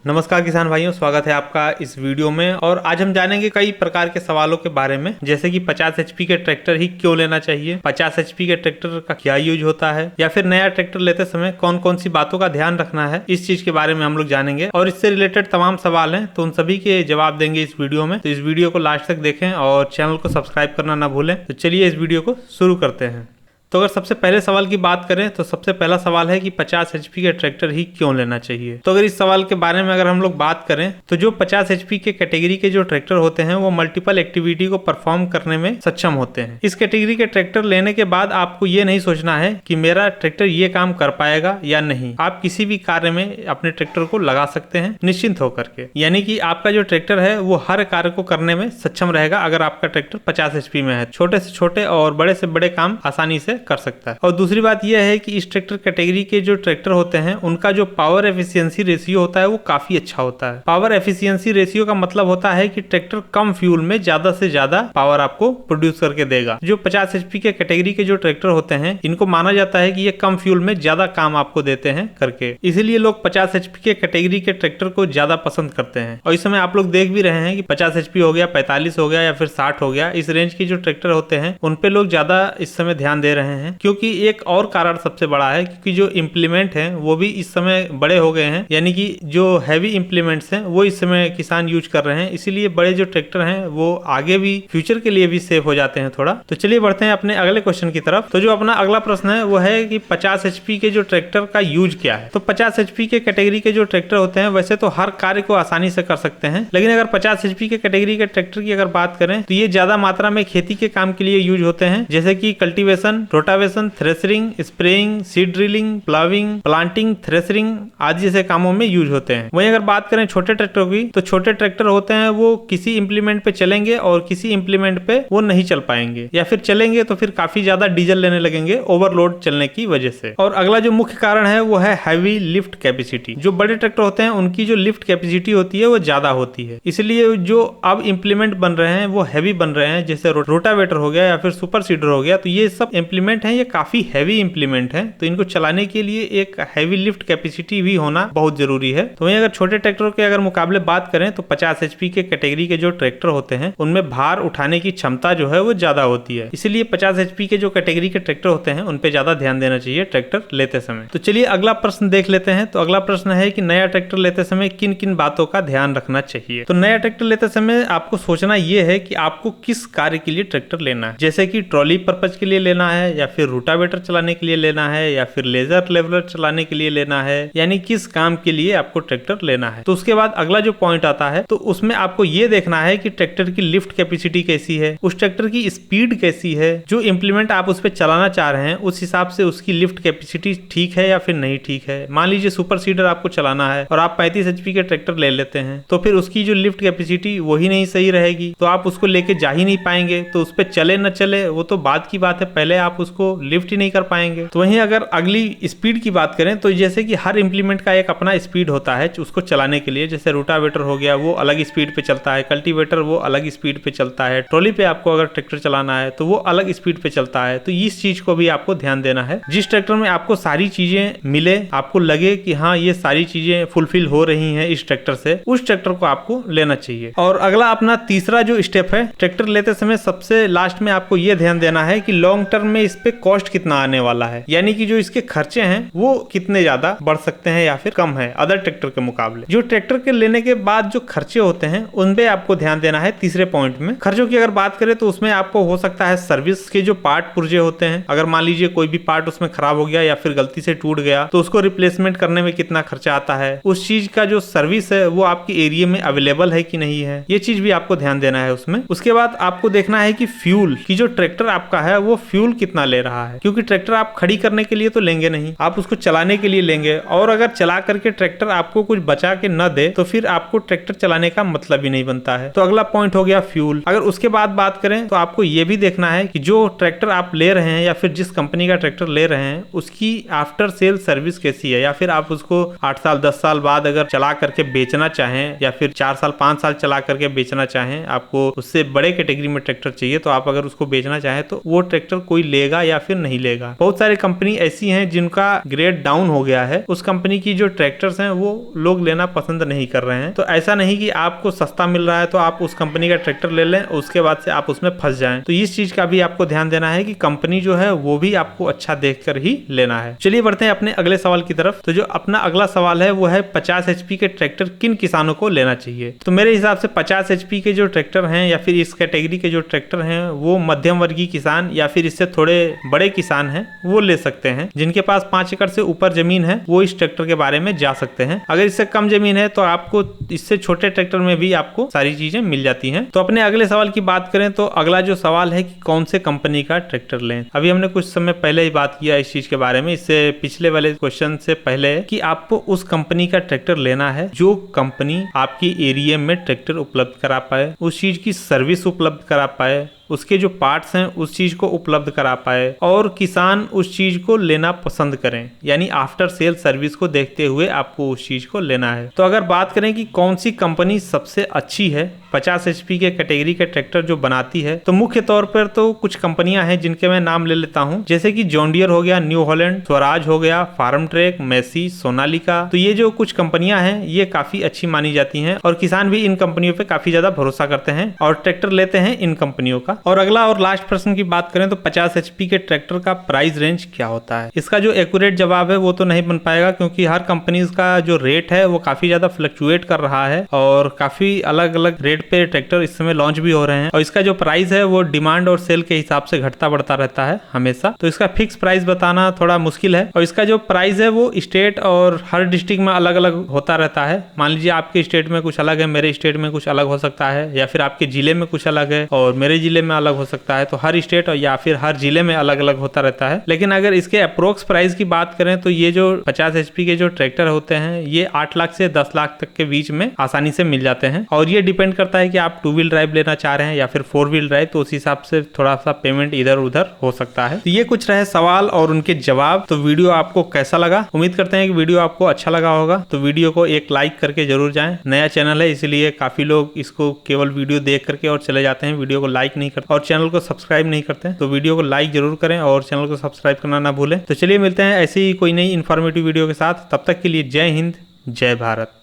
नमस्कार किसान भाइयों, स्वागत है आपका इस वीडियो में। और आज हम जानेंगे कई प्रकार के सवालों के बारे में, जैसे कि 50 एचपी के ट्रैक्टर ही क्यों लेना चाहिए, 50 एचपी के ट्रैक्टर का क्या यूज होता है, या फिर नया ट्रैक्टर लेते समय कौन कौन सी बातों का ध्यान रखना है। इस चीज के बारे में हम लोग जानेंगे और इससे रिलेटेड तमाम सवाल हैं तो उन सभी के जवाब देंगे इस वीडियो में। तो इस वीडियो को लास्ट तक देखें और चैनल को सब्सक्राइब करना ना भूलें। तो चलिए इस वीडियो को शुरू करते हैं। तो अगर सबसे पहले सवाल की बात करें तो सबसे पहला सवाल है कि 50 एचपी के ट्रैक्टर ही क्यों लेना चाहिए। तो अगर इस सवाल के बारे में अगर हम लोग बात करें तो जो 50 एचपी के कैटेगरी के जो ट्रैक्टर होते हैं वो मल्टीपल एक्टिविटी को परफॉर्म करने में सक्षम होते हैं। इस कैटेगरी के ट्रैक्टर लेने के बाद आपको ये नहीं सोचना है कि मेरा ट्रैक्टर ये काम कर पाएगा या नहीं। आप किसी भी कार्य में अपने ट्रैक्टर को लगा सकते हैं निश्चिंत होकर के, यानी कि आपका जो ट्रैक्टर है वो हर कार्य को करने में सक्षम रहेगा अगर आपका ट्रैक्टर 50 एचपी में है। छोटे से छोटे और बड़े से बड़े काम आसानी से कर सकता है। और दूसरी बात यह है कि इस ट्रैक्टर कैटेगरी के जो ट्रैक्टर होते हैं उनका जो पावर एफिशिएंसी रेशियो होता है वो काफी अच्छा होता है। पावर एफिशिएंसी रेशियो का मतलब होता है कि ट्रैक्टर कम फ्यूल में ज्यादा से ज्यादा पावर आपको प्रोड्यूस करके देगा। जो 50 एचपी के कैटेगरी के जो ट्रैक्टर होते हैं इनको माना जाता है कि ये कम फ्यूल में ज्यादा काम आपको देते हैं करके, इसीलिए लोग 50 एचपी के कैटेगरी के ट्रैक्टर को ज्यादा पसंद करते हैं। और इस समय आप लोग देख भी रहे हैं कि 50 एचपी हो गया, 45 हो गया या फिर 60 हो गया, इस रेंज के जो ट्रैक्टर होते हैं उन पे लोग ज्यादा इस समय ध्यान दे रहे हैं। क्योंकि एक और कारण सबसे बड़ा है क्योंकि जो इम्प्लीमेंट हैं वो भी इस समय बड़े हो गए हैं, यानी कि जो हैवी इम्प्लीमेंट्स हैं वो इस समय किसान यूज कर रहे हैं, इसीलिए बड़े जो ट्रैक्टर हैं वो आगे भी फ्यूचर के लिए भी सेफ हो जाते हैं थोड़ा। तो चलिए बढ़ते हैं अपने अगले क्वेश्चन की तरफ। तो जो अपना अगला प्रश्न है वो है कि 50 एचपी के जो ट्रैक्टर का यूज क्या है। तो 50 एचपी के कैटेगरी के जो ट्रैक्टर होते हैं वैसे तो हर कार्य को आसानी से कर सकते हैं, लेकिन अगर 50 एचपी के कैटेगरी के ट्रैक्टर की अगर बात करें तो ये ज्यादा मात्रा में खेती के काम के लिए यूज होते हैं, जैसे कि cultivation, rotavation, threshing, spraying, seed drilling, ploughing, planting, threshing आदि जैसे कामों में यूज होते हैं। वहीं अगर बात करें छोटे ट्रैक्टर की तो छोटे ट्रैक्टर होते हैं वो किसी इंप्लीमेंट पे चलेंगे और किसी इंप्लीमेंट पे वो नहीं चल पाएंगे, या फिर चलेंगे तो फिर काफी ज्यादा डीजल लेने लगेंगे ओवरलोड चलने की वजह से। और अगला जो मुख्य कारण है वो है हैवी लिफ्ट कैपेसिटी। जो बड़े ट्रैक्टर होते हैं उनकी जो लिफ्ट कैपेसिटी होती है वो ज्यादा होती है, इसलिए जो अब इंप्लीमेंट बन रहे हैं वो हैवी बन रहे हैं, जैसे रोटावेटर हो गया या फिर सुपर सीडर हो गया। तो ये सब इंप्लीमेंट है, ये काफी हैवी इंप्लीमेंट है, तो इनको चलाने के लिए एक हैवी लिफ्ट कैपेसिटी भी होना बहुत जरूरी है। तो वहीं अगर छोटे ट्रैक्टरों के अगर मुकाबले बात करें तो 50 एचपी के कैटेगरी के जो ट्रैक्टर होते हैं उनमें भार उठाने की क्षमता जो है वो ज्यादा होती है, इसलिए 50 एचपी के जो कैटेगरी के ट्रैक्टर होते हैं उन पे ज्यादा ध्यान देना चाहिए ट्रैक्टर लेते समय। तो चलिए अगला प्रश्न देख लेते हैं। तो अगला प्रश्न है कि नया ट्रैक्टर लेते समय किन किन बातों का ध्यान रखना चाहिए। तो नया ट्रैक्टर लेते समय आपको सोचना यह है कि आपको किस कार्य के लिए ट्रैक्टर लेना है, जैसे कि ट्रॉली पर्पज के लिए लेना है, या फिर रोटावेटर चलाने के लिए लेना है, या फिर लेजर लेवलर चलाने के लिए लेना है, यानी किस काम के लिए आपको ट्रैक्टर लेना है। तो उसके बाद अगला जो पॉइंट आता है तो उसमें आपको ये देखना है कि ट्रैक्टर की लिफ्ट कैपेसिटी कैसी है, उस ट्रैक्टर की स्पीड कैसी है, जो इंप्लीमेंट आप उस पर चलाना चाह रहे हैं उस हिसाब से उसकी लिफ्ट कैपेसिटी ठीक है या फिर नहीं ठीक है। मान लीजिए सुपर सीडर आपको चलाना है और आप 35 एचपी के ट्रैक्टर ले लेते हैं तो फिर उसकी जो लिफ्ट कैपेसिटी वही नहीं सही रहेगी, तो आप उसको लेके जा ही नहीं पाएंगे। तो उस पर चले न चले वो तो बात की बात है, पहले आप उसको लिफ्ट ही नहीं कर पाएंगे। तो वहीं अगर अगली स्पीड की बात करें तो जैसे कि हर इंप्लीमेंट का एक अपना स्पीड होता है उसको चलाने के लिए, जैसे रोटावेटर हो गया वो अलग स्पीड पे चलता है, कल्टीवेटर वो अलग स्पीड पे चलता है, ट्रॉली पे आपको अगर ट्रैक्टर चलाना है तो वो अलग स्पीड पे चलता है। तो इस चीज को भी आपको ध्यान देना है। जिस ट्रैक्टर में आपको सारी चीजें मिले, आपको लगे कि हाँ ये सारी चीजें फुलफिल हो रही हैं इस ट्रैक्टर से, उस ट्रैक्टर को आपको लेना चाहिए। और अगला अपना तीसरा जो स्टेप है ट्रैक्टर लेते समय सबसे लास्ट में आपको ये ध्यान देना है कि लॉन्ग टर्म में इस पे कॉस्ट कितना आने वाला है, यानी कि जो इसके खर्चे हैं वो कितने ज्यादा बढ़ सकते हैं या फिर कम है अदर ट्रैक्टर के मुकाबले। जो ट्रैक्टर के लेने के बाद जो खर्चे होते हैं उन पे आपको ध्यान देना है तीसरे पॉइंट में। खर्चों की अगर बात करें तो उसमें आपको हो सकता है सर्विस के जो पार्ट पुर्जे होते हैं, अगर मान लीजिए कोई भी पार्ट उसमें खराब हो गया या फिर गलती से टूट गया तो उसको रिप्लेसमेंट करने में कितना खर्चा आता है, उस चीज का जो सर्विस है वो आपके एरिया में अवेलेबल है कि नहीं है, ये चीज भी आपको ध्यान देना है उसमें। उसके बाद आपको देखना है कि फ्यूल की जो ट्रैक्टर आपका है वो फ्यूल कितना ले रहा है, क्योंकि ट्रैक्टर आप खड़ी करने के लिए तो लेंगे नहीं, आप उसको चलाने के लिए लेंगे, और अगर चला करके ट्रैक्टर आपको कुछ बचा के न दे तो फिर आपको ट्रैक्टर चलाने का मतलब ही नहीं बनता है। तो अगला पॉइंट हो गया फ्यूल। अगर उसके बाद बात करें तो आपको ये भी देखना है कि जो ट्रैक्टर आप ले रहे हैं या फिर जिस कंपनी का ट्रैक्टर ले रहे हैं उसकी आफ्टर सेल सर्विस कैसी है, या फिर आप उसको 8 साल 10 साल बाद अगर चला करके बेचना चाहें या फिर 4 साल 5 साल चला करके बेचना चाहें, आपको उससे बड़े कैटेगरी में ट्रैक्टर चाहिए तो आप अगर उसको बेचना चाहें तो वो ट्रैक्टर कोई ले लेगा या फिर नहीं लेगा। बहुत सारी कंपनी ऐसी हैं जिनका ग्रेड डाउन हो गया है, उस कंपनी की जो ट्रैक्टर्स हैं वो लोग लेना पसंद नहीं कर रहे हैं। तो ऐसा नहीं कि आपको सस्ता मिल रहा है तो आप उस कंपनी का ट्रैक्टर ले लें, उसके बाद से आप उसमें फंस जाएं। तो इस चीज का भी आपको ध्यान देना है कि कंपनी जो है वो भी आपको अच्छा देखकर ही लेना है। चलिए बढ़ते हैं अपने अगले सवाल की तरफ। तो जो अपना अगला सवाल है वो है 50 HP के ट्रैक्टर किन किसानों को लेना चाहिए। तो मेरे हिसाब से 50 HP के जो ट्रैक्टर हैं या फिर इस कैटेगरी के जो ट्रैक्टर हैं वो मध्यम वर्गीय किसान या फिर इससे थोड़े बड़े किसान हैं वो ले सकते हैं। जिनके पास 5 एकड़ से ऊपर जमीन है वो इस ट्रैक्टर के बारे में जा सकते हैं। अगर इससे कम जमीन है तो आपको इससे छोटे ट्रैक्टर में भी आपको सारी चीजें मिल जाती हैं। तो अपने अगले सवाल की बात करें तो अगला जो सवाल है कि कौन से कंपनी का ट्रैक्टर लें। अभी हमने कुछ समय पहले ही बात किया इस चीज के बारे में, इससे पिछले वाले क्वेश्चन से पहले, कि आपको उस कंपनी का ट्रैक्टर लेना है जो कंपनी आपकी एरिया में ट्रैक्टर उपलब्ध करा पाए, उस चीज की सर्विस उपलब्ध करा पाए, उसके जो पार्ट्स हैं उस चीज को उपलब्ध करा पाए और किसान उस चीज को लेना पसंद करें। यानी आफ्टर सेल सर्विस को देखते हुए आपको उस चीज को लेना है। तो अगर बात करें कि कौन सी कंपनी सबसे अच्छी है 50 HP के कैटेगरी के ट्रैक्टर जो बनाती है, तो मुख्य तौर पर तो कुछ कंपनियां हैं जिनके मैं नाम ले लेता हूं, जैसे कि जॉन डियर हो गया, न्यू हॉलैंड, स्वराज हो गया, फार्म ट्रैक, मेसी, सोनालिका। तो ये जो कुछ कंपनियां हैं ये काफी अच्छी मानी जाती हैं और किसान भी इन कंपनियों पे काफी ज्यादा भरोसा करते हैं और ट्रैक्टर लेते हैं इन कंपनियों का। और अगला और लास्ट प्रश्न की बात करें तो 50 HP के ट्रैक्टर का प्राइस रेंज क्या होता है। इसका जो एक्यूरेट जवाब है वो तो नहीं बन पाएगा क्योंकि हर कंपनी का जो रेट है वो काफी ज्यादा फ्लक्चुएट कर रहा है और काफी अलग अलग रेट पे ट्रैक्टर इस समय लॉन्च भी हो रहे हैं और इसका जो प्राइस है वो डिमांड और सेल के हिसाब से घटता बढ़ता रहता है हमेशा। तो इसका फिक्स प्राइस बताना थोड़ा मुश्किल है और इसका जो प्राइस है वो स्टेट और हर डिस्ट्रिक्ट में अलग अलग होता रहता है। मान लीजिए आपके स्टेट में कुछ अलग है, मेरे स्टेट में कुछ अलग हो सकता है, या फिर आपके जिले में कुछ अलग है और मेरे जिले में अलग हो सकता है। तो हर स्टेट या फिर हर जिले में अलग अलग होता रहता है। लेकिन अगर इसके अप्रोक्स प्राइस की बात करें तो ये जो 50 HP के जो ट्रैक्टर होते हैं ये 8 लाख से 10 लाख तक के बीच में आसानी से मिल जाते हैं और ये डिपेंड करता है कि आप 2 व्हील ड्राइव लेना चाह रहे हैं या फिर 4 व्हील ड्राइव, तो उस हिसाब से थोड़ा सा पेमेंट इधर उधर हो सकता है। तो ये कुछ रहे सवाल और उनके जवाब। तो वीडियो आपको कैसा लगा? उम्मीद करते हैं कि वीडियो आपको अच्छा लगा होगा। तो वीडियो को एक लाइक करके जरूर जाएं। नया चैनल है इसलिए काफी लोग इसको केवल वीडियो देख करके और चले जाते हैं, वीडियो को लाइक नहीं करते और चैनल को सब्सक्राइब नहीं करते। तो वीडियो को लाइक जरूर करें और चैनल को सब्सक्राइब करना ना भूलें। तो चलिए मिलते हैं ऐसी ही कोई नई इन्फॉर्मेटिव वीडियो के साथ। तब तक के लिए जय हिंद, जय भारत।